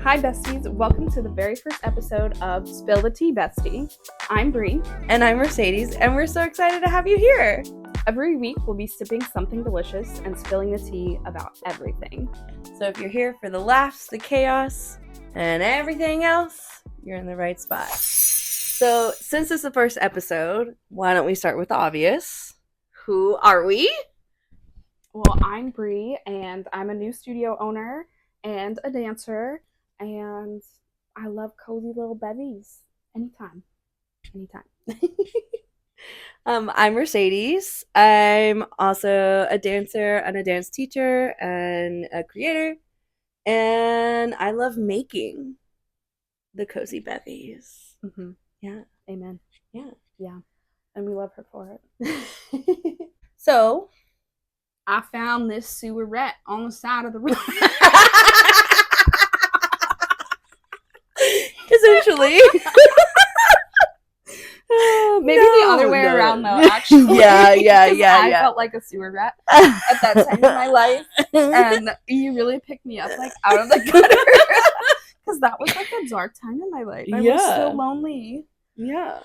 Hi Besties, welcome to the very first episode of Spill the Tea Bestie. I'm Bree. And I'm Mercedes, and we're so excited to have you here. Every week we'll be sipping something delicious and spilling the tea about everything. So if you're here for the laughs, the chaos, and everything else, you're in the right spot. So since it's the first episode, why don't we start with the obvious? Who are we? Well, I'm Bree, and I'm a new studio owner and a dancer, and I love cozy little bevies. Anytime. I'm Mercedes. I'm also a dancer and a dance teacher and a creator, and I love making the cozy bevies. Mm-hmm. Yeah. Amen. Yeah. And we love her for it. So, I found this sewerette on the side of the road. Essentially. Maybe the other way around, though, actually. Yeah. I felt like a sewer rat at that time in my life. And you really picked me up, like, out of the gutter. Because that was, like, a dark time in my life. I was so lonely. Yeah.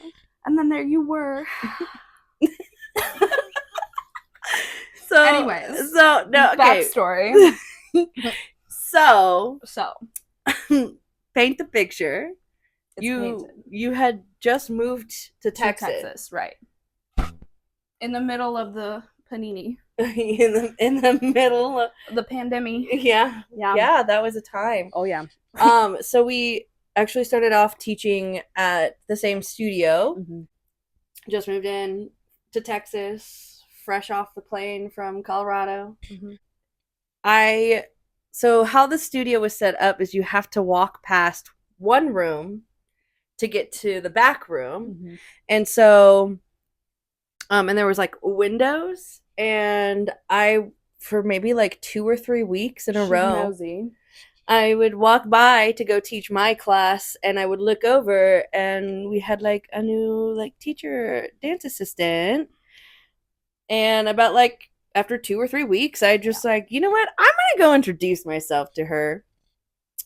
And then there you were. Anyways. Backstory. So. Paint the picture. You had just moved to Texas, right? In the middle of the panini. in the middle of the pandemic. Yeah, that was a time. Oh yeah. So we actually started off teaching at the same studio. Mm-hmm. Just moved in to Texas, fresh off the plane from Colorado. Mm-hmm. So how the studio was set up is you have to walk past one room to get to the back room. Mm-hmm. And so and there was like windows, and I, for maybe like 2 or 3 weeks in a row, nosy. I would walk by to go teach my class, and I would look over, and we had like a new like teacher dance assistant. And about like after 2 or 3 weeks, I just like, you know what? I'm going to go introduce myself to her.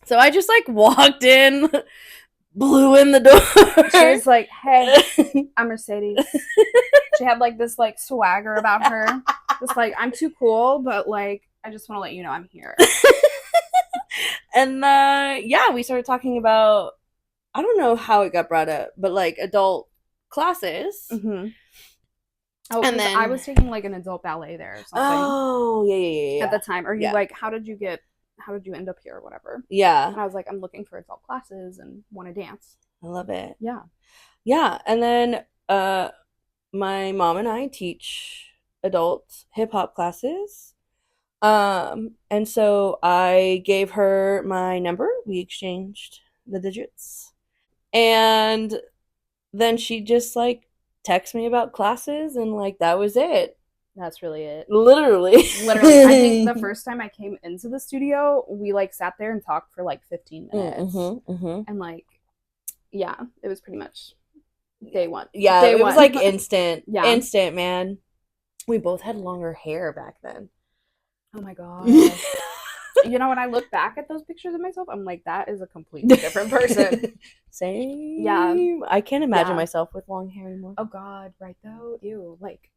So I just like walked in, blew in the door. She was like, hey, I'm Mercedes. She had like this like swagger about her. Just like, I'm too cool, but like, I just want to let you know I'm here. And we started talking about, I don't know how it got brought up, but like adult classes. Mm-hmm. Oh, and then I was taking like an adult ballet there or something. Oh, yeah. At the time. Or you like, how did you end up here or whatever? Yeah. And I was like, I'm looking for adult classes and want to dance. I love it. Yeah. Yeah. And then my mom and I teach adult hip-hop classes. And so I gave her my number. We exchanged the digits. And then she just like text me about classes, and like that was it. That's really it. Literally. I think the first time I came into the studio, we like sat there and talked for like 15 minutes. And like, yeah, it was pretty much day one. Yeah, it was like instant. Yeah. Instant, man. We both had longer hair back then. Oh my god. You know, when I look back at those pictures of myself, I'm like, that is a completely different person. Same. Yeah. I can't imagine myself with long hair anymore. Oh god, right though? Ew, like,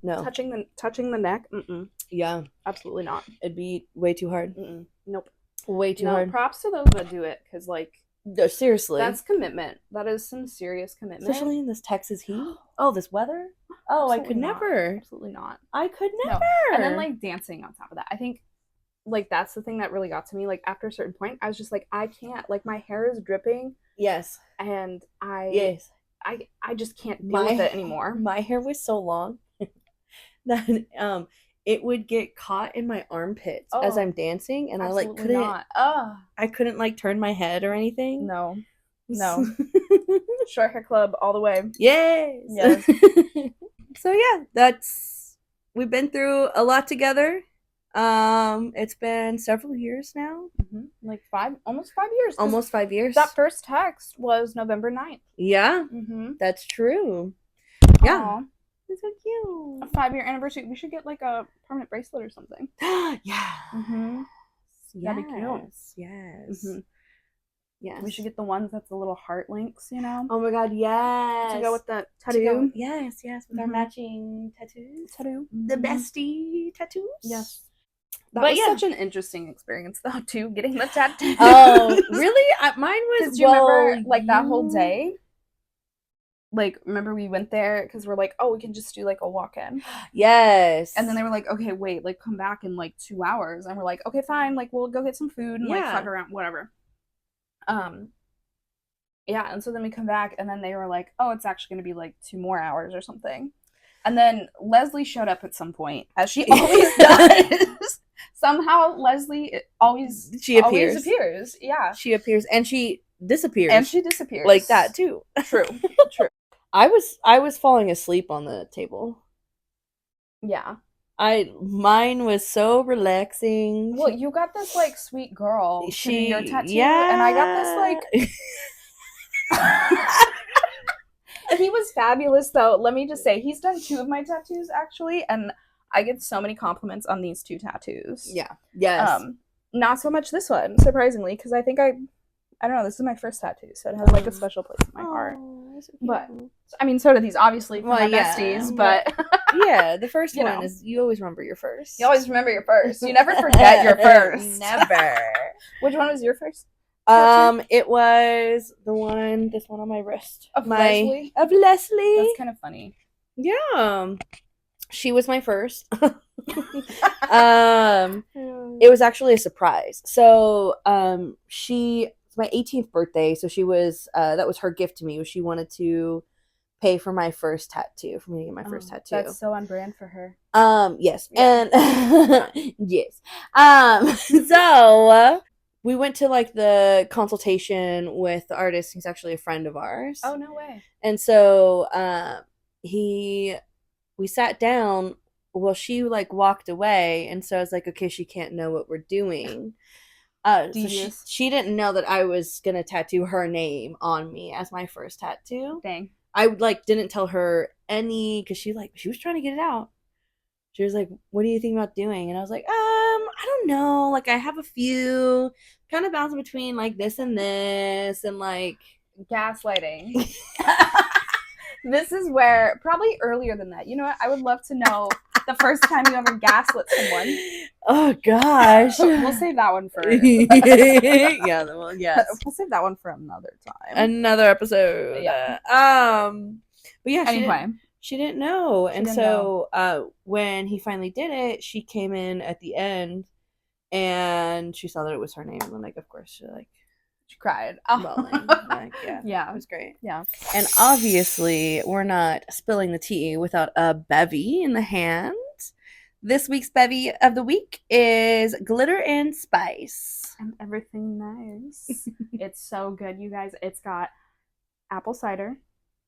no. Touching the neck? Mm-mm. Yeah. Absolutely not. It'd be way too hard. Mm-mm. Nope. Way too hard. Props to those that do it, because like, no, seriously, that's commitment. That is some serious commitment, especially in this Texas heat. Oh, this weather. Oh, absolutely I could not. never. Absolutely not. I could never. No. And then like dancing on top of that, I think like that's the thing that really got to me. Like after a certain point, I was just like, I can't. Like my hair is dripping. Yes. And I just can't deal with it anymore. My hair was so long that it would get caught in my armpits as I'm dancing, and I like couldn't. I couldn't like turn my head or anything. No. Short hair club all the way. Yes. So yeah, we've been through a lot together. It's been several years now. Mm-hmm. Like almost 5 years. Almost 5 years. That first text was November 9th. Yeah. Mm-hmm. That's true. Yeah. Aww. It's so cute. A 5-year anniversary. We should get like a permanent bracelet or something. Yeah. Mm-hmm. That'd be cute. Yes. Mm-hmm. Yes. We should get the ones that's the little heart links, you know? Oh my god, yes. To go with the tattoo. Yes, with our matching tattoos. The Mm-hmm. bestie tattoos. Yes. That was such an interesting experience, though, too, getting the tattoo. Oh, really? Mine was, do you remember, like, that whole day? Like, remember we went there because we're like, oh, we can just do, like, a walk-in. Yes. And then they were like, okay, wait, like, come back in, like, 2 hours. And we're like, okay, fine. Like, we'll go get some food and, like, fuck around, whatever. Yeah, and so then we come back, and then they were like, oh, it's actually going to be, like, 2 more hours or something. And then Leslie showed up at some point, as she always does. Somehow Leslie always appears. Yeah. She appears and she disappears. Like that too. True. I was falling asleep on the table. Yeah. Mine was so relaxing. Well, you got this like sweet girl to do your tattoo, and I got this like he was fabulous though. Let me just say, he's done 2 of my tattoos actually, and I get so many compliments on these 2 tattoos. Yeah. Yes. Not so much this one, surprisingly, because I think I don't know, this is my first tattoo, so it has like a special place in my heart. So but I mean, so do these, obviously, for my besties, but yeah, the first one is, you always remember your first. You always remember your first. You never forget your first. Never. Which one was your first? It was this one on my wrist. Of Leslie? Of Leslie. That's kind of funny. Yeah. She was my first. It was actually a surprise. So, it's my 18th birthday, so she was, that was her gift to me, was she wanted to pay for my first tattoo, for me to get my first tattoo. That's so on brand for her. Yes. Yeah. And, yes. So, we went to, like, the consultation with the artist. He's actually a friend of ours. Oh, no way. And so, we sat down. Well, she, like, walked away, and so I was like, okay, she can't know what we're doing. So she didn't know that I was going to tattoo her name on me as my first tattoo. Dang. I, like, didn't tell her because she was trying to get it out. She was like, what do you think about doing? And I was like, I don't know. Like, I have a few, kind of bouncing between, like, this, and like... Gaslighting. This is where, probably earlier than that. You know what? I would love to know the first time you ever gaslit someone. Oh, gosh. We'll save that one for... Yeah, well, yes. We'll save that one for another time. Another episode. Yeah. But yeah, anyway. She didn't know. When he finally did it, she came in at the end, and she saw that it was her name. And, like, of course, she cried. Bawling. Like, yeah. It was great. Yeah. And obviously, we're not spilling the tea without a bevy in the hand. This week's bevy of the week is Glitter and Spice. And everything nice. It's so good, you guys. It's got apple cider,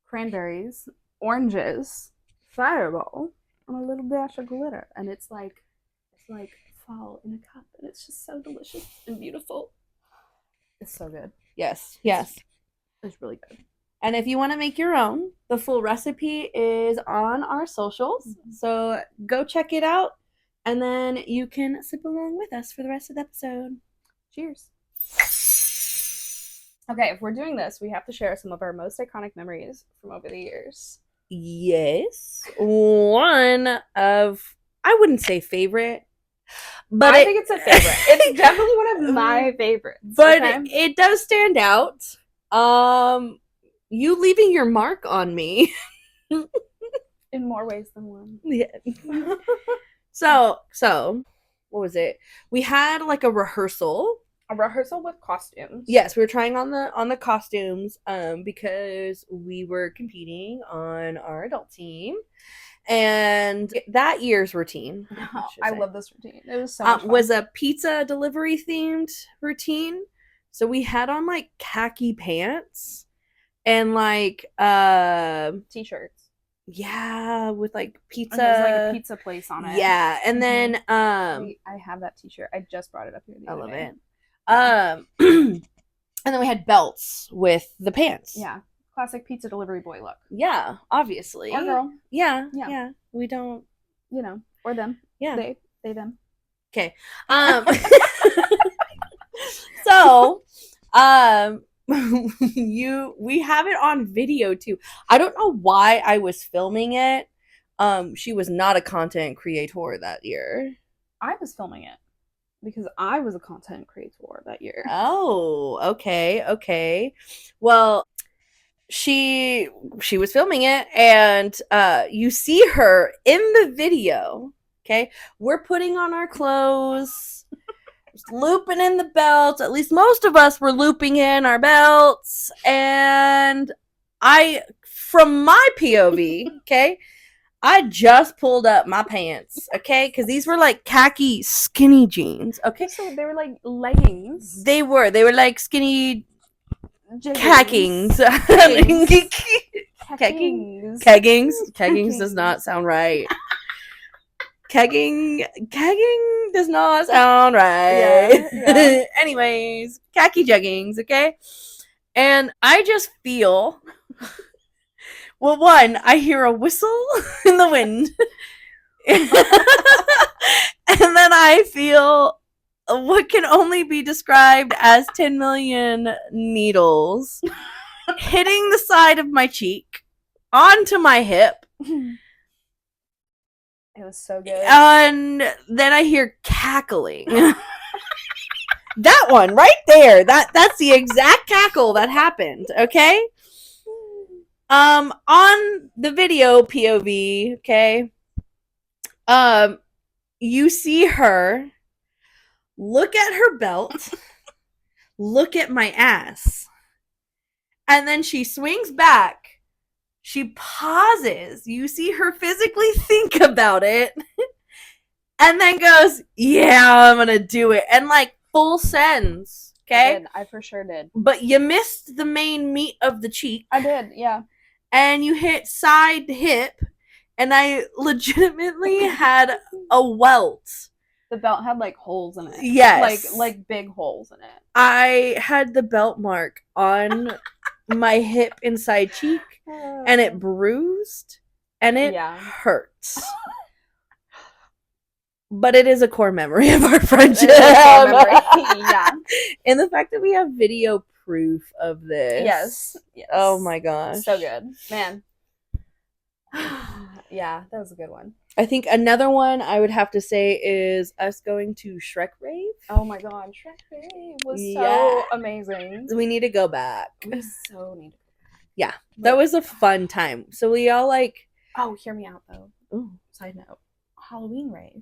cranberries, oranges, fireball, and a little dash of glitter. And it's like fall in a cup. And it's just so delicious and beautiful. It's so good. Yes. It's really good. And if you want to make your own, the full recipe is on our socials. Mm-hmm. So go check it out, and then you can sip along with us for the rest of the episode. Cheers. Okay, if we're doing this, we have to share some of our most iconic memories from over the years. Yes. One of, I wouldn't say favorite, but I think it's a favorite. It's definitely one of my favorites. But it does stand out. You leaving your mark on me. In more ways than one. Yeah. So, what was it? We had like a rehearsal. A rehearsal with costumes. Yes, we were trying on the costumes because we were competing on our adult team. And that year's routine, I love this routine. It was so much fun. Was a pizza delivery themed routine. So we had on like khaki pants and like t-shirts. Yeah, with like pizza. And there's like a pizza place on it. Yeah, and then Wait, I have that t-shirt. I just brought it up here the other day. It. And then we had belts with the pants. Yeah. Classic pizza delivery boy look. Yeah, obviously. Or girl. Yeah. We don't, or them. Yeah. They them. Okay. So, we have it on video too. I don't know why I was filming it. She was not a content creator that year. I was filming it because I was a content creator that year. Oh, okay. Well, she was filming it, and you see her in the video. Okay, we're putting on our clothes, looping in the belts. At least most of us were looping in our belts, and from my POV, okay, I just pulled up my pants, okay, because these were like khaki skinny jeans. Okay, so they were like leggings. They were like skinny Jeggings. Keggings. Keggings. Keggings does not sound right. Kegging does not sound right. Yeah. Anyways, khaki jeggings, okay? And I just feel, well, one, I hear a whistle in the wind. And then I feel what can only be described as 10 million needles hitting the side of my cheek onto my hip. It was so good. And then I hear cackling. That one right there. That's the exact cackle that happened, okay? On the video POV, okay? You see her look at her belt, look at my ass, and then she swings back. She pauses. You see her physically think about it, and then goes, "Yeah, I'm gonna do it," and like full sends. Okay, I for sure did. But you missed the main meat of the cheek. I did, yeah. And you hit side hip, and I legitimately had a welt. The belt had like holes in it. Yes. Like big holes in it. I had the belt mark on my hip inside cheek, and it bruised, and it hurts. But it is a core memory of our friendship. Yeah. And the fact that we have video proof of this. Yes. Oh my gosh. So good. Man. Yeah, that was a good one. I think another one I would have to say is us going to Shrek Rave. Oh my god, Shrek Rave was so amazing. We need to go back. We so need to go back. Yeah, that was a fun time. So we all like... Oh, hear me out though. Ooh. Side note. Halloween Rave.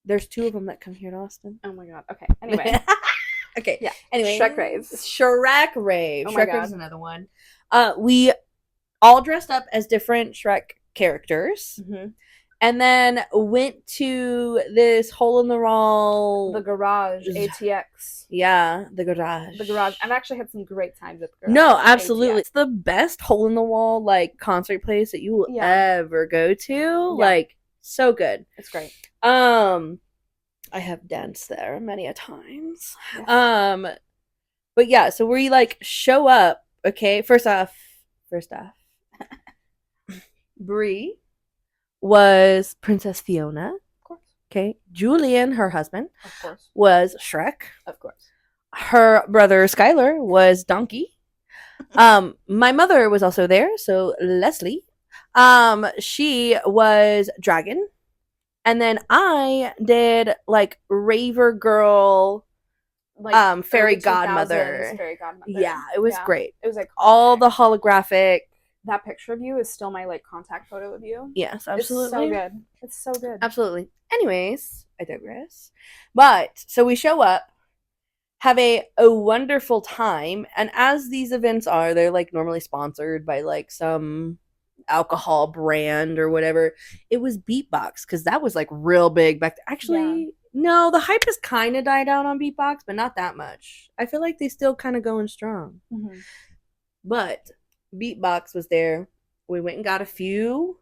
There's 2 of them that come here to Austin. Oh my god. Okay. Anyway. Okay. Yeah. Anyway. Shrek Rave. Shrek Rave. Oh my Shrek god. Rave is another one. We all dressed up as different Shrek characters. Mm-hmm. And then went to this hole in the wall. The garage. ATX. Yeah, the garage. The garage. I've actually had some great times at the garage. No, absolutely. ATX. It's the best hole in the wall like concert place that you will ever go to. Yeah. Like, so good. It's great. I have danced there many a times. Yeah. But yeah, so we like show up, okay? First off, Brie was Princess Fiona. Of course. Okay. Julian, her husband, of course, was Shrek. Of course. Her brother Skylar was Donkey. My mother was also there, so Leslie. She was Dragon. And then I did like Raver Girl, like fairy godmother. Fairy godmother. Yeah, it was great. It was like all the holographic. That picture of you is still my like contact photo of you. Yes, absolutely. It's so good. It's so good. Absolutely. Anyways, I digress. But so we show up, have a wonderful time, and as these events are, they're like normally sponsored by like some alcohol brand or whatever. It was Beatbox because that was like real big back then. Actually, no, the hype has kind of died out on Beatbox, but not that much. I feel like they still kind of going strong. Mm-hmm. But Beatbox was there. We went and got a few,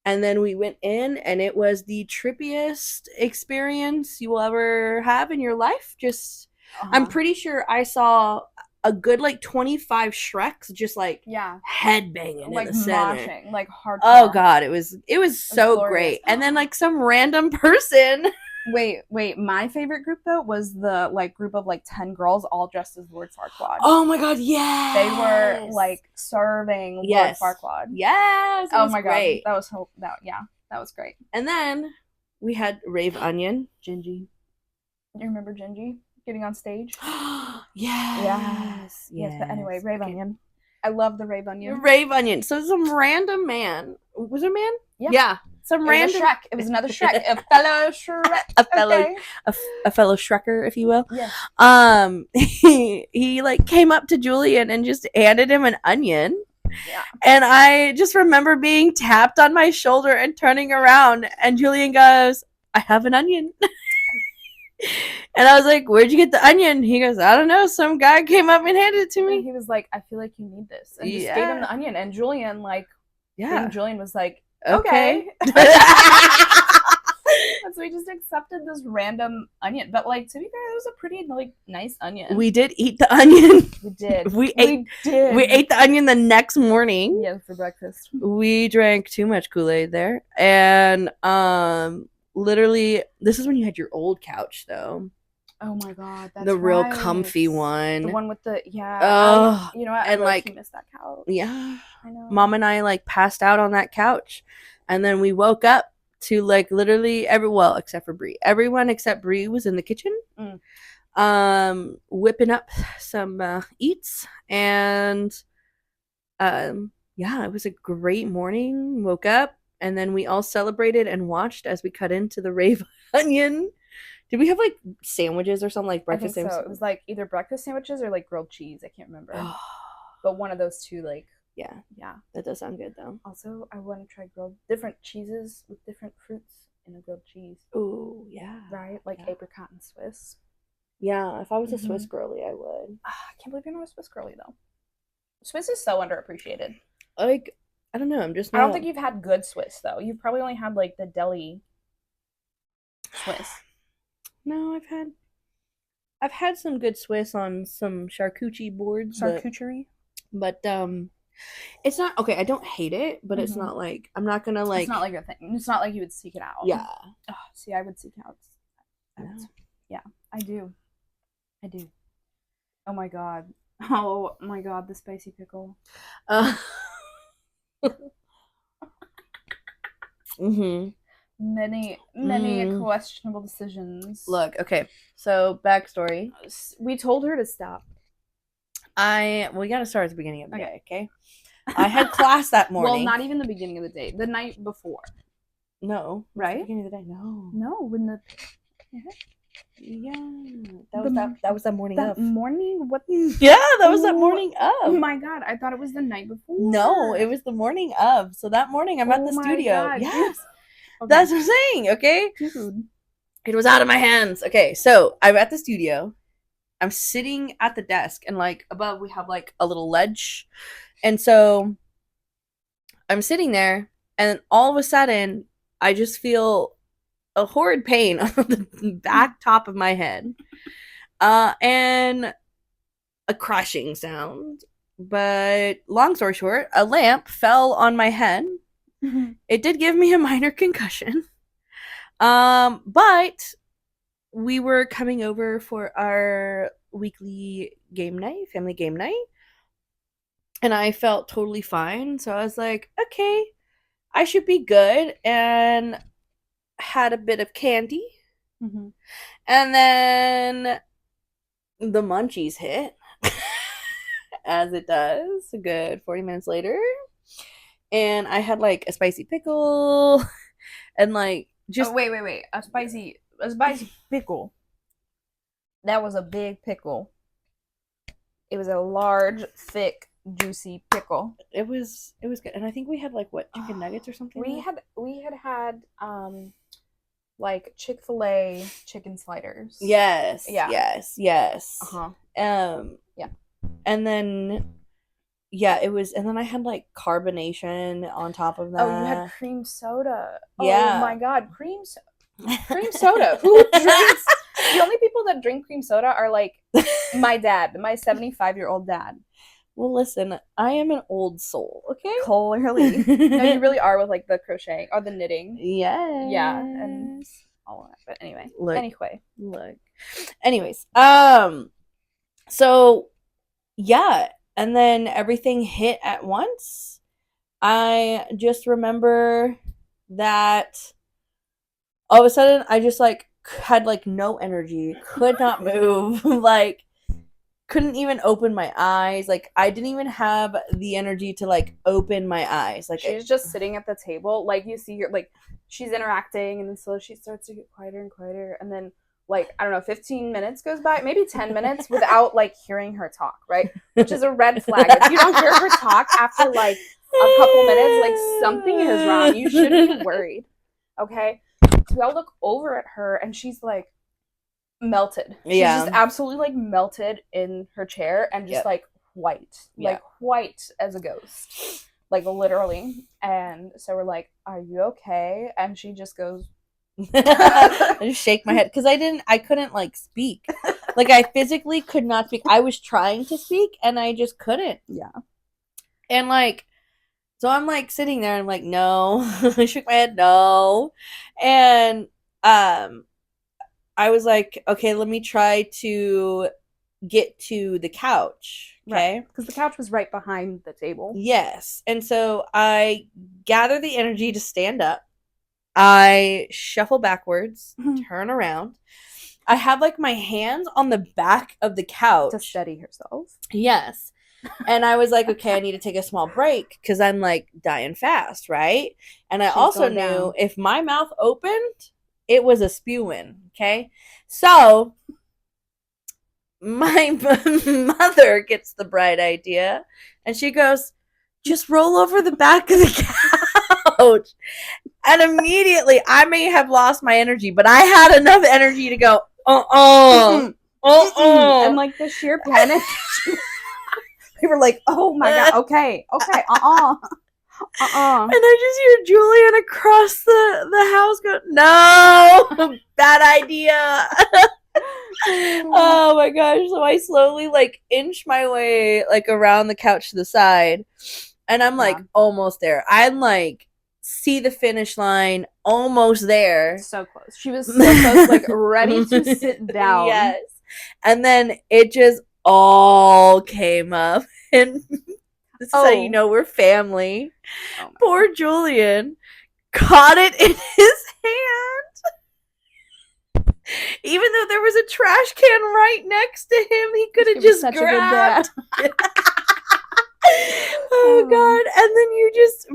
and then we went in, and it was the trippiest experience you will ever have in your life. Just, I'm pretty sure I saw a good like 25 Shreks just like headbanging like in the center. Moshing, like hardcore. Oh god, it was so great. And then like some random person Wait. My favorite group though was the like group of like 10 girls all dressed as Lord Farquaad. Oh my god, yes. They were like serving Yes. Lord Farquaad. Yes. Oh my great. god, that was great. And then we had Rave Onion. Gingy. You remember Gingy getting on stage? Yes. Yes. But anyway, Rave Onion. I love the Rave Onion. Rave Onion. So some random man. Was it a man? Yeah. Some It random. was a Shrek. It was another Shrek. A fellow Shrek. A fellow Shrekker, if you will. Yes. He like came up to Julian and just handed him an onion. Yeah. And I just remember being tapped on my shoulder and turning around, and Julian goes, "I have an onion." And I was like, "Where'd you get the onion?" He goes, "I don't know. Some guy came up and handed it to me." And he was like, "I feel like you need this," and just gave him the onion. And Julian, like, Julian was like, "Okay." So we just accepted this random onion, but like to be fair, it was a pretty like nice onion. We did eat the onion. We did. We ate the onion the next morning. Yeah, for breakfast. We drank too much Kool-Aid there, and literally, this is when you had your old couch though. Oh my god, that's the real comfy one. The one with the you know what? And I missed that couch. Yeah, I know. Mom and I like passed out on that couch, and then we woke up to like literally except for Brie. Everyone except Brie was in the kitchen, whipping up some eats, and it was a great morning. Woke up, and then we all celebrated and watched as we cut into the Rave Onion. Did we have like sandwiches or something, like breakfast sandwiches? So. It was like either breakfast sandwiches or like grilled cheese. I can't remember. But one of those two, like. Yeah. That does sound good though. Also, I want to try different cheeses with different fruits in a grilled cheese. Ooh, yeah. Right? Like apricot and Swiss. Yeah, if I was a Swiss girly, I would. I can't believe you're not a Swiss girly though. Swiss is so underappreciated. Like, I don't know. I don't think you've had good Swiss though. You've probably only had like the deli Swiss. No, I've had some good Swiss on some charcuterie boards. Charcuterie? But it's not okay. I don't hate it, but it's not like I'm not gonna like. It's not like a thing. It's not like you would seek it out. Yeah. Oh, see, I would seek out. Yeah, I do. Oh my god. Oh my god, the spicy pickle. Many questionable decisions. Look, okay. So backstory. We told her to stop. We gotta start at the beginning of the day, okay? I had class that morning. Well, not even the beginning of the day. The night before. No. Right? The beginning of the day. No, when the that was that morning of. Morning? What? Yeah, that was that morning of. Oh my god, I thought it was the night before. No, it was the morning of. So that morning I'm at the studio. God. Yes. Okay. That's what I'm saying, okay? Dude. It was out of my hands. Okay, so I'm at the studio. I'm sitting at the desk, and like above we have like a little ledge. And so I'm sitting there, and all of a sudden I just feel a horrid pain on the back top of my head. And a crashing sound. But long story short, a lamp fell on my head. It did give me a minor concussion. But we were coming over for our weekly game night, family game night. And I felt totally fine. So I was like, okay, I should be good. And had a bit of candy. And then the munchies hit. As it does. A good 40 minutes later. And I had like a spicy pickle. And like just wait. A spicy pickle. That was a big pickle. It was a large, thick, juicy pickle. It was good. And I think we had like chicken nuggets or something. We had like Chick-fil-A chicken sliders. Yes. Yeah. Yes. Yeah. And then it was, and then I had like carbonation on top of that. Oh, you had cream soda. Yeah. Oh my god, cream soda. Who drinks? The only people that drink cream soda are like my dad, my 75-year-old dad. Well, listen, I am an old soul, okay? Clearly. No, you really are with like the crochet or the knitting. Yes. Yeah. And all of that. But anyway. Look. Anyways, so yeah, and then everything hit at once. I just remember that all of a sudden I just like had like no energy, could not move, like couldn't even open my eyes. Like I didn't even have the energy to like open my eyes. Like she's just sitting at the table, like you see her, like she's interacting, and then so she starts to get quieter and quieter, and then like I don't know, 15 minutes goes by, maybe 10 minutes without like hearing her talk, right? Which is a red flag. If you don't hear her talk after like a couple minutes, like something is wrong. You should be worried. Okay? So we all look over at her and she's like melted. She's just absolutely like melted in her chair and just like white. Like white as a ghost. Like literally. And so we're like, "Are you okay?" And she just goes I just shake my head because I couldn't like speak. Like I physically could not speak. I was trying to speak and I just couldn't. Yeah. And like, so I'm like sitting there and I'm like, no. I shook my head, no. And I was like, okay, let me try to get to the couch. Okay. Because the couch was right behind the table. Yes. And so I gather the energy to stand up. I shuffle backwards, turn around. I have like my hands on the back of the couch to steady herself. Yes. And I was like, okay, I need to take a small break because I'm like dying fast, right? And I also knew if my mouth opened, it was a spewing. Okay. So my mother gets the bright idea and she goes, just roll over the back of the couch. And immediately, I may have lost my energy, but I had enough energy to go, and like the sheer panic. We were like, oh my God, okay, And I just hear Julian across the house go, no, bad idea. Oh my gosh. So I slowly like inch my way like around the couch to the side. And I'm like almost there. I'm like, see the finish line, almost there. So close. She was so close, like ready to sit down. Yes. And then it just all came up. And this is how you know we're family. Oh poor Julian caught it in his hand. Even though there was a trash can right next to him, he could have just grabbed. Oh God. And then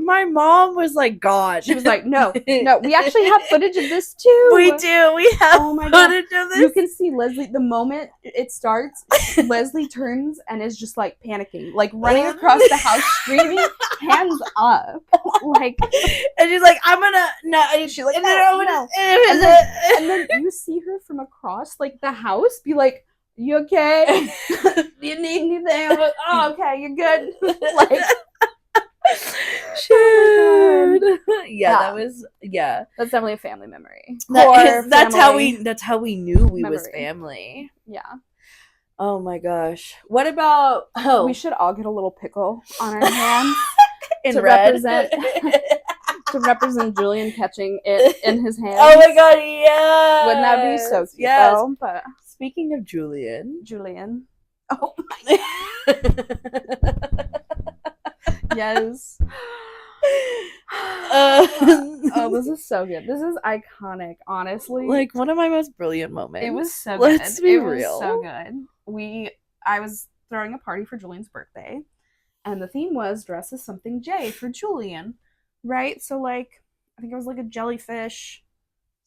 my mom was like, God. She was like, no, we actually have footage of this too. We do. We have footage of this. You can see Leslie, the moment it starts, Leslie turns and is just like panicking, like running across the house, screaming, hands up. Like, and she's like, I'm gonna, no. And she's like, no. And then you see her from across like the house be like, you okay? You need anything? I'm like, oh, okay, you're good. Like, shoot. That was That's definitely a family memory. That's how we knew we was family. Yeah. Oh my gosh. What about we should all get a little pickle on our hands to represent Julian catching it in his hands. Oh my God, yeah. Wouldn't that be so cute though? But speaking of Julian. Oh my yes. This is so good. This is iconic, honestly. Like one of my most brilliant moments. It was so good. Let's be real. Was so good. I was throwing a party for Julian's birthday, and the theme was dress as something J for Julian, right? So like, I think it was like a jellyfish.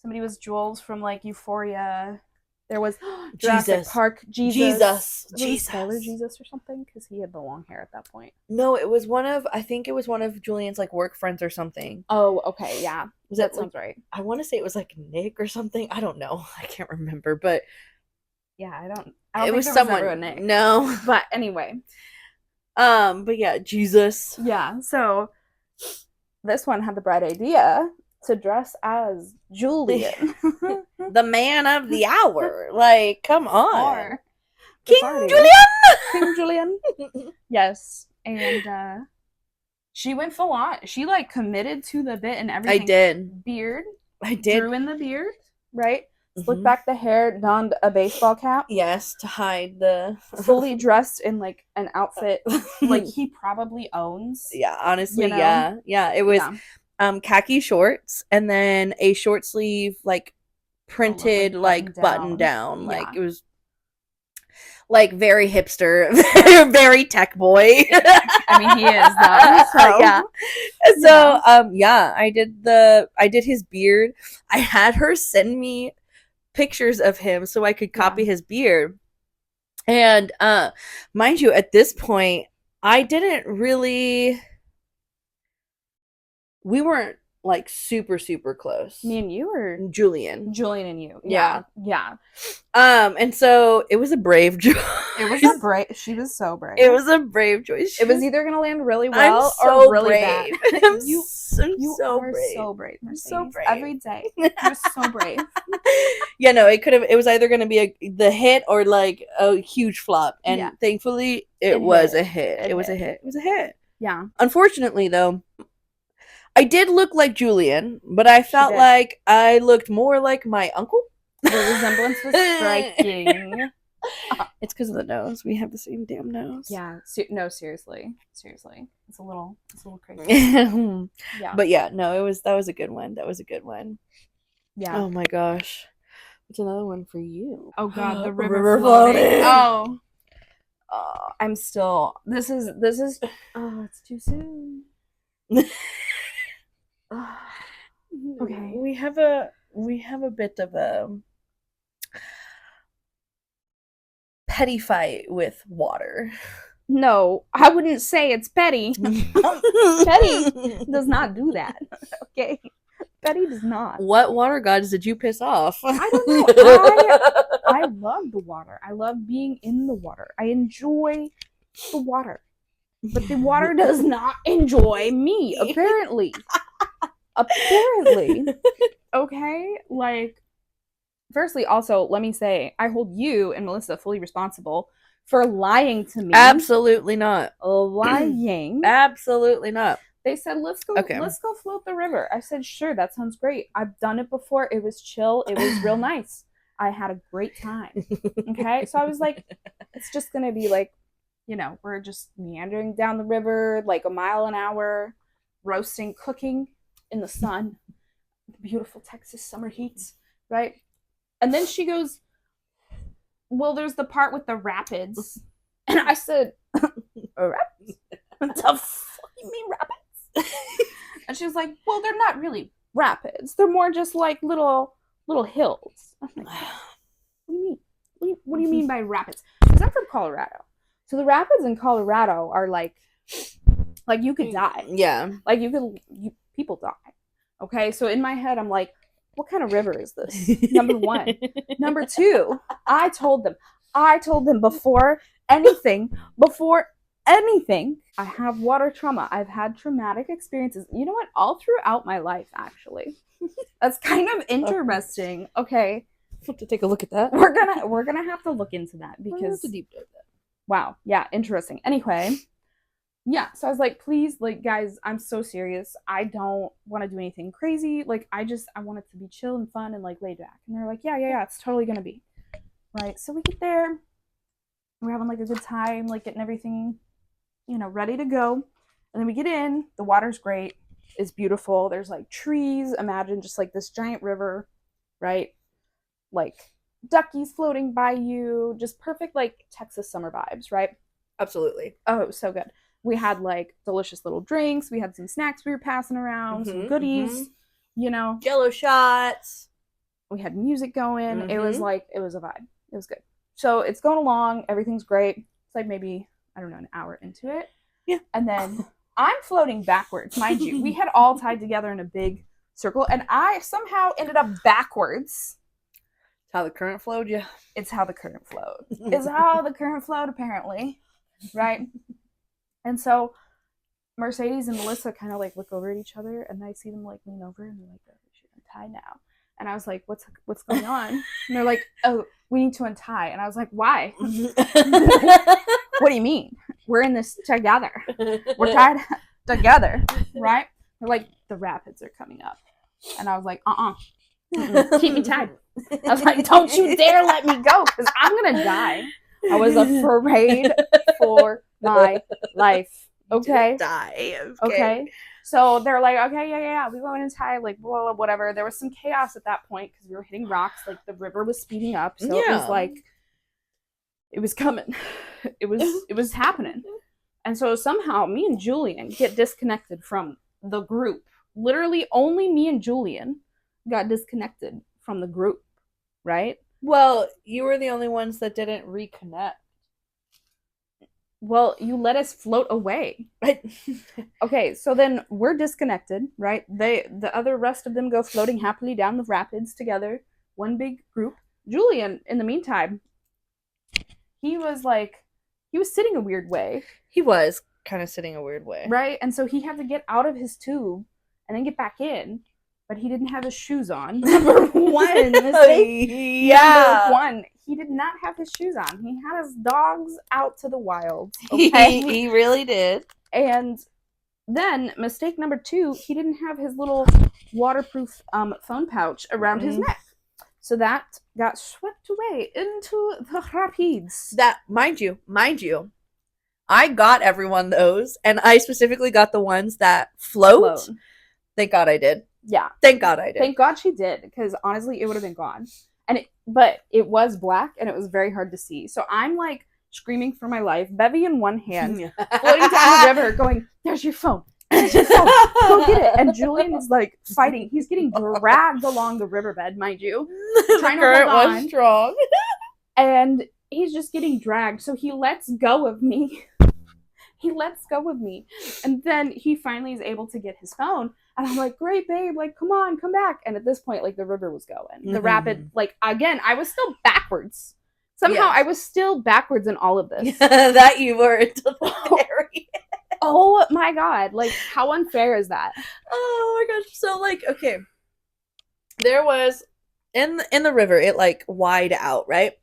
Somebody was Jules from like Euphoria. There was Jurassic Park Jesus. Skylar Jesus or something, because he had the long hair at that point. No, I think it was one of Julian's like work friends or something. Oh, okay, yeah. That sounds right. I want to say it was like Nick or something. I don't know. I can't remember, but yeah, I don't it think was there someone. Was ever a Nick. No, but anyway. But yeah, Jesus. Yeah, so this one had the bright idea to dress as Julian. The man of the hour. Like, come on. King Julian. Yes. And she went full on. She like committed to the bit and everything. I did. Beard. I did. Drew in the beard. right? Slicked back the hair, donned a baseball cap. Yes, to hide the fully dressed in like an outfit like he probably owns. Yeah, honestly, you know? yeah. It was khaki shorts and then a short sleeve like printed like button down. Like it was like very hipster, very tech boy. I mean, he is that. So. Yeah. So I did his beard. I had her send me pictures of him so I could copy his beard. And mind you, at this point, I didn't really. We weren't like super close. Me and you, or Julian and you? Yeah. And so it was a brave choice. It was a brave. She was so brave. It was a brave choice. It was either gonna land really well or really brave. bad. You are brave. so brave. Mercedes. So brave. Every day. You're so brave. Yeah, no, it was either gonna be the hit or like a huge flop, and thankfully it was a hit. It was a hit. Yeah. Unfortunately, though, I did look like Julian, but I felt like I looked more like my uncle. The resemblance was striking. It's because of the nose. We have the same damn nose. Yeah. No, seriously. It's a little crazy. Yeah. But yeah, no, that was a good one. Yeah. Oh my gosh. What's another one for you? Oh god, the river floating. Oh. I'm still. This is. Oh, it's too soon. Okay. We have a bit of a petty fight with water. No, I wouldn't say it's petty. Petty does not do that. Okay. Betty does not. What water gods did you piss off? I don't know. I love the water. I love being in the water. I enjoy the water. But the water does not enjoy me, apparently. Okay? Like, firstly, also, let me say, I hold you and Melissa fully responsible for lying to me. Absolutely not. Lying. Absolutely not. They said, let's go float the river. I said, sure, that sounds great. I've done it before. It was chill. It was real nice. I had a great time. Okay? So I was like, it's just going to be like, we're just meandering down the river like a mile an hour, roasting, cooking in the sun. Beautiful Texas summer heat, right? And then she goes, well, there's the part with the rapids. And I said, rapids? What the fuck you mean rapids? And she was like, well, they're not really rapids. They're more just like little hills. I'm like, what do you mean? What do you mean by rapids? Because I'm from Colorado. So the rapids in Colorado are like you could die. Yeah. Like people die. Okay? So in my head, I'm like, what kind of river is this? Number one. Number two, I told them before anything, I have water trauma. I've had traumatic experiences. You know what? All throughout my life, actually. That's kind of interesting. Okay. I'll have to take a look at that. We're gonna have to look into that because to deep dive that. Wow. Yeah, interesting. Anyway. Yeah, so I was like, please, like, guys, I'm so serious. I don't want to do anything crazy. Like, I want it to be chill and fun and, like, laid back. And they're like, yeah, it's totally going to be. Right? So we get there. We're having, like, a good time, like, getting everything, ready to go. And then we get in. The water's great. It's beautiful. There's, like, trees. Imagine just, like, this giant river, right? Like, duckies floating by you. Just perfect, like, Texas summer vibes, right? Absolutely. Oh, it was so good. We had like delicious little drinks. We had some snacks we were passing around, some goodies, Jello shots. We had music going. It was a vibe. It was good. So it's going along. Everything's great. It's like maybe, I don't know, an hour into it. Yeah. And then I'm floating backwards. Mind you, we had all tied together in a big circle and I somehow ended up backwards. It's how the current flowed, yeah. It's how the current flowed. It's how the current flowed, apparently. Right? And so Mercedes and Melissa kind of like look over at each other and I see them like lean over and they're like, oh, we should untie now. And I was like, what's going on? And they're like, oh, we need to untie. And I was like, why? What do you mean? We're in this together. We're tied together, right? They're like, the rapids are coming up. And I was like, Keep me tied. I was like, don't you dare let me go, because I'm going to die. I was afraid for my life. Okay? Die. Okay? So they're like, okay, yeah, we went inside, like, blah, blah, whatever. There was some chaos at that point because we were hitting rocks. Like, the river was speeding up. So it was like, it was coming. It was happening. And so somehow me and Julian get disconnected from the group. Literally only me and Julian got disconnected from the group, right? Well, you were the only ones that didn't reconnect. Well, you let us float away. Okay, so then we're disconnected, right? The other rest of them go floating happily down the rapids together, one big group. Julian, in the meantime, he was sitting a weird way. He was kind of sitting a weird way. Right? And so he had to get out of his tube and then get back in, but he didn't have his shoes on. Number one mistake. Yeah. Number one, he did not have his shoes on. He had his dogs out to the wilds. Okay? He really did. And then mistake number two, he didn't have his little waterproof phone pouch around his neck. So that got swept away into the rapids. That, mind you, I got everyone those, and I specifically got the ones that float. Thank God I did. Yeah. Thank God I did. Thank God she did, because honestly, it would have been gone. But it was black, and it was very hard to see. So I'm like screaming for my life, Bevy in one hand, floating down the river, going, "There's your phone. There's your phone. Go get it." And Julian is like fighting. He's getting dragged along the riverbed, mind you. The current was strong. And he's just getting dragged. So he lets go of me. And then he finally is able to get his phone. And I'm like, "Great, babe. Like, come on, come back." And at this point, like, the river was going. The rapid, like, again, I was still backwards. Somehow I was still backwards in all of this. That you were until the very end. Oh my God. Like, how unfair is that? Oh my gosh. So, like, okay. There was, in the river, it, like, wide out, right?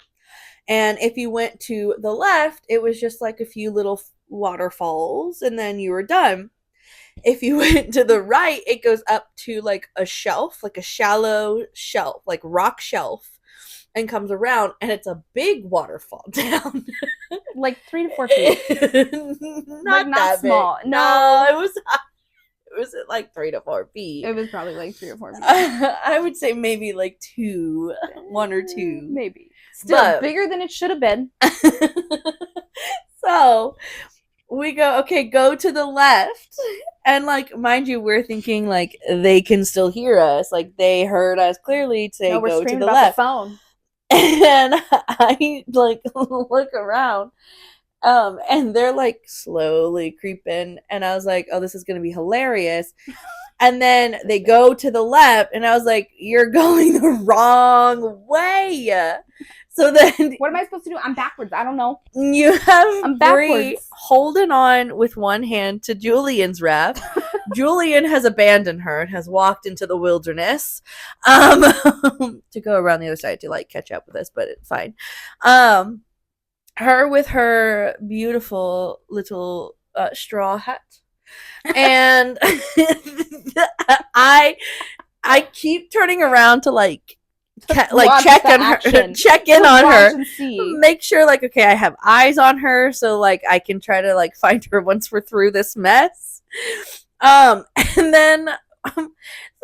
And if you went to the left, it was just, like, a few little waterfalls, and then you were done. If you went to the right, it goes up to like a shelf, like a shallow shelf, like rock shelf, and comes around, and it's a big waterfall down. Like 3 to 4 feet. not small. Big. No, it was at like 3 to 4 feet. It was probably like 3 or 4 feet. I would say maybe like 1 or 2. Maybe. Still bigger than it should have been. So we go to the left. And, like, mind you, we're thinking, like, they can still hear us. Like, they heard us clearly say go to the left. The phone. And I, like, look around. And they're, like, slowly creeping. And I was like, oh, this is going to be hilarious. And then they go to the left. And I was like, you're going the wrong way. So then, what am I supposed to do? I'm backwards. I don't know. You have Brie holding on with one hand to Julian's raft. Julian has abandoned her and has walked into the wilderness to go around the other side to like catch up with us, but it's fine. Her with her beautiful little straw hat, and I keep turning around to like check in on her, make sure like, okay, I have eyes on her, so like I can try to like find her once we're through this mess. And then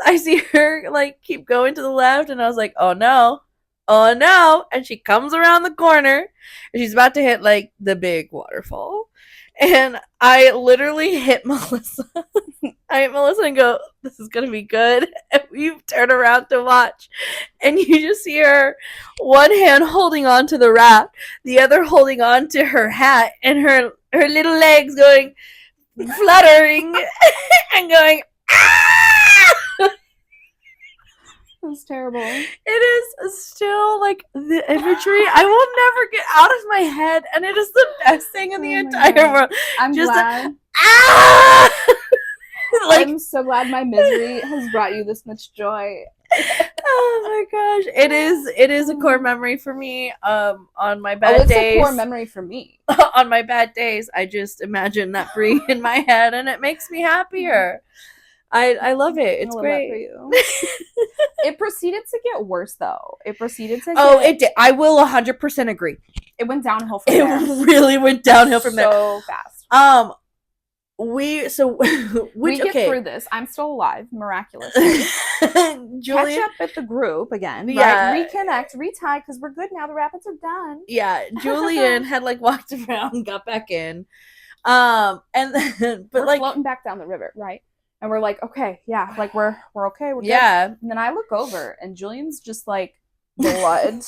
I see her like keep going to the left, and I was like, oh no, and she comes around the corner, and she's about to hit like the big waterfall. And I literally hit Melissa. I hit Melissa and go, this is going to be good. And we turn around to watch. And you just see her, one hand holding on to the raft, the other holding on to her hat, and her little legs going, fluttering, and going, ah! That's terrible. It is still like the imagery I will never get out of my head, and it is the best thing in the entire world. I'm just glad. Like, I'm so glad my misery has brought you this much joy. Oh my gosh, it is a core memory for me. On my bad days, it's a core memory for me. On my bad days, I just imagine that Brie in my head, and it makes me happier. I love it. It's I love great. that for you. It proceeded to get worse, though. It proceed to it did. I will 100% agree. It went downhill from It there. really went downhill from there. So fast. We get through this. I'm still alive, miraculously. Julian, catch up with the group again, Yeah. right? Reconnect, retie, because we're good now. The rapids are done. yeah, Julian had like walked around and got back in. And then, but We're like floating back down the river, right? And we're like, okay, yeah, like we're okay, we're good. yeah. And then I look over, and Julian's just like blood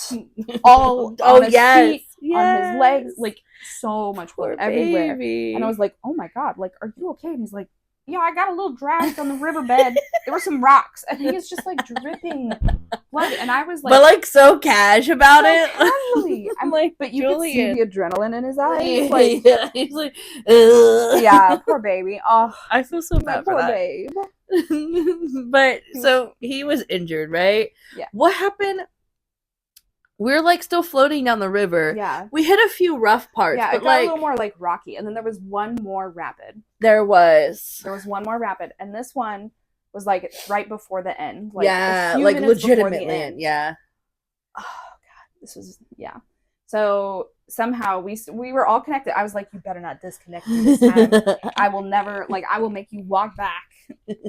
all on his feet, on his legs, like so much blood everywhere. Baby. And I was like, oh my god, like, are you okay? And he's like, yeah, I got a little dragged on the riverbed. There were some rocks, and he is just like dripping blood. And I was like, but like so cash about it. Casually. I'm like, but you could see the adrenaline in his eyes. Like, yeah, he's like, ugh. Yeah, poor baby. Oh, I feel so bad for poor that. babe. But so he was injured, right? Yeah. What happened? We're like still floating down the river. Yeah. We hit a few rough parts. Yeah, but it got like, a little more like rocky, and then there was one more rapid. There was one more rapid, and this one was like right before the end. Like, yeah, a few like minutes before the legitimately. end. Yeah. Oh god, this was So somehow we were all connected. I was like, you better not disconnect me this time. I will never, like, I will make you walk back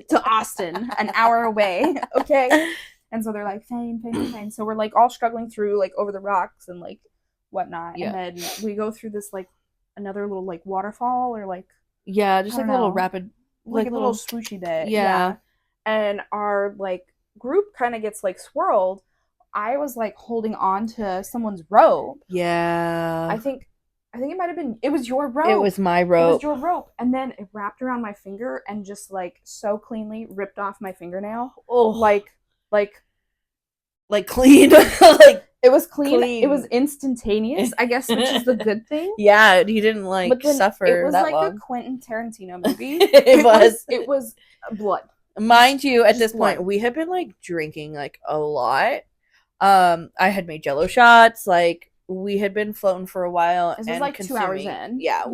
to Austin, an hour away. Okay. And so they're like, fine. So we're like all struggling through like over the rocks and like whatnot. Yeah. And then we go through this like another little like waterfall or like just like a little rapid, like a little swooshy bit. Yeah. And our like group kind of gets like swirled. I was like holding on to someone's rope. Yeah. I think it might have been, it was your rope. It was my rope. It was your rope. And then it wrapped around my finger and just like so cleanly ripped off my fingernail. Oh. Like clean. Like it was clean. It was instantaneous, I guess, which is the good thing. Yeah, he didn't like suffer that long. It was like a Quentin Tarantino movie. It was blood. Mind you, at this point, we had been like drinking like a lot. I had made Jello shots. Like we had been floating for a while. This was like 2 hours in. Yeah,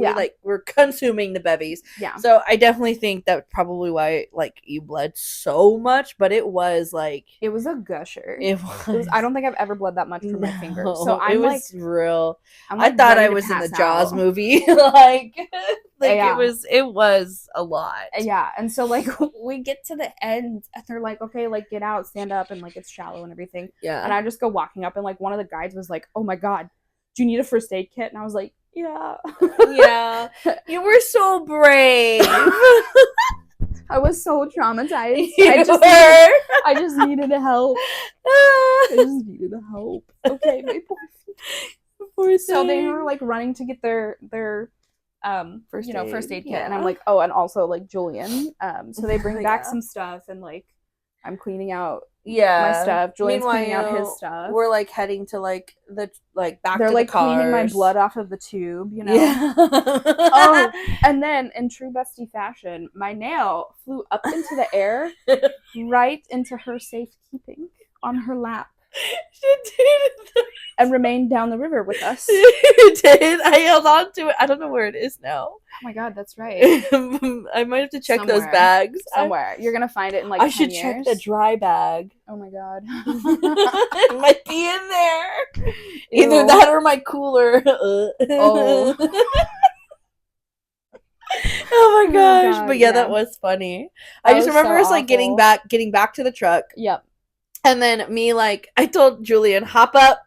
we're consuming the bevies. Yeah. So I definitely think that's probably why like you bled so much, but it was like it was a gusher. It was. I don't think I've ever bled that much from my finger. So it was like real. I thought I was in the Jaws movie. like yeah. it was a lot. Yeah, and so like we get to the end and they're like, okay, like get out, stand up, and like it's shallow and everything. Yeah. And I just go walking up and like one of the guides was like, oh my god, do you need a first aid kit? And I was like, yeah. Yeah. You were so brave. I was so traumatized. I just needed help. I just needed help. Okay, my poor So they were like running to get their first aid kit, and I'm like, oh, and also like Julian. So they bring back some stuff, and like I'm cleaning out my stuff. Julian's cleaning out his stuff. We're like heading to like the back They're to like the cars. cleaning my blood off of the tube, you know. Yeah. Oh, and then in true bestie fashion, my nail flew up into the air, right into her safekeeping on her lap. She did. And remained down the river with us. It did. I held on to it. I don't know where it is now. Oh my god, that's right. I might have to check those bags. Somewhere. You're gonna find it in like I 10 should years. check the dry bag. Oh my god. It might be in there. Either that or my cooler. Oh. Oh my gosh. God, but yeah, that was funny. I just remember us like getting back to the truck. Yep. And then me, like, I told Julian, hop up.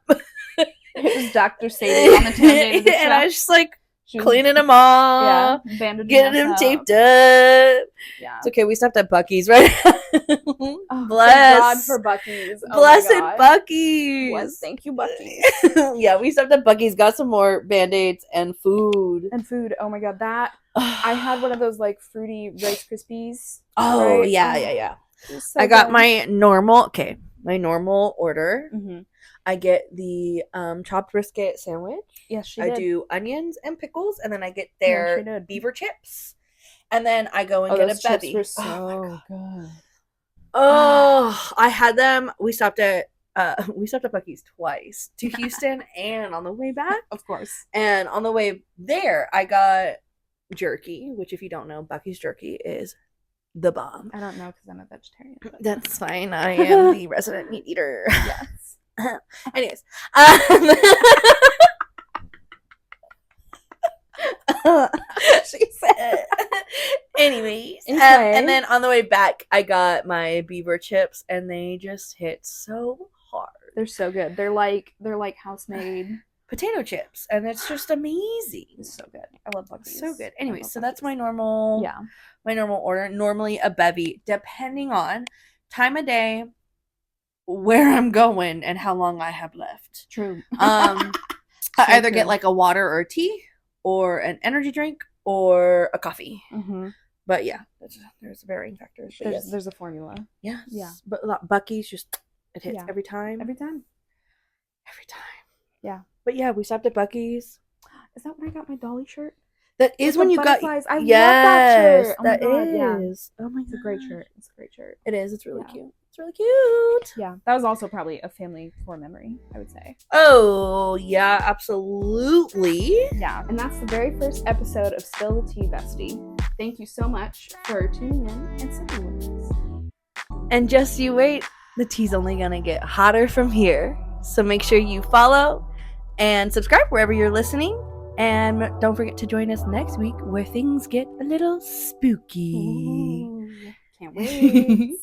It was Dr. Sadie on the tailgate of the truck. And I was just like cleaning him off. Yeah, bandaging getting him taped up. Yeah. It's okay, we stopped at Buc-ee's, right? Oh, bless. Thank God for Buc-ee's. Oh blessed Buc-ee's. Bless, thank you, Buc-ee's. Yeah, we stopped at Buc-ee's, got some more Band-Aids and food. Oh my god, that. I had one of those, like, fruity Rice Krispies. Oh, right? yeah. So I got good. my normal order. Mm-hmm. I get the chopped brisket sandwich. Yes, I do onions and pickles, and then I get their beaver chips. And then I go and get a bevy. Were so good. Oh, I had them. We stopped at Buc-ee's twice, to Houston and on the way back. Of course. And on the way there, I got jerky, which if you don't know, Buc-ee's jerky is the bomb. I don't know because I'm a vegetarian. But That's fine. I am the resident meat eater. yes. Anyways. She said. Anyways. Anyway. And then on the way back, I got my beaver chips, and they just hit so hard. They're so good. They're like house-made potato chips, and it's just amazing. It's so good. I love Buc-ee's. So good. Anyway, so Buc-ee's. that's my normal order. Normally a bevy, depending on time of day, where I'm going, and how long I have left. True. I either get like a water or a tea, or an energy drink, or a coffee. Mm-hmm. But yeah, there's varying factors. But there's a formula. Yes. Yeah. But Buc-ee's just it hits every time. Every time. Yeah. But yeah, we stopped at Buc-ee's. Is that when I got my Dolly shirt? That is when you got. I love that shirt. Oh that my God, is. Yeah. Oh my god, it's a great shirt. It's a great shirt. It is. It's really cute. It's really cute. Yeah, that was also probably a family core memory, I would say. Oh yeah, absolutely. Yeah, and that's the very first episode of Spill the Tea Bestie. Thank you so much for tuning in and sitting with us. And just you wait, the tea's only gonna get hotter from here. So make sure you follow and subscribe wherever you're listening. And don't forget to join us next week where things get a little spooky. Ooh, can't wait.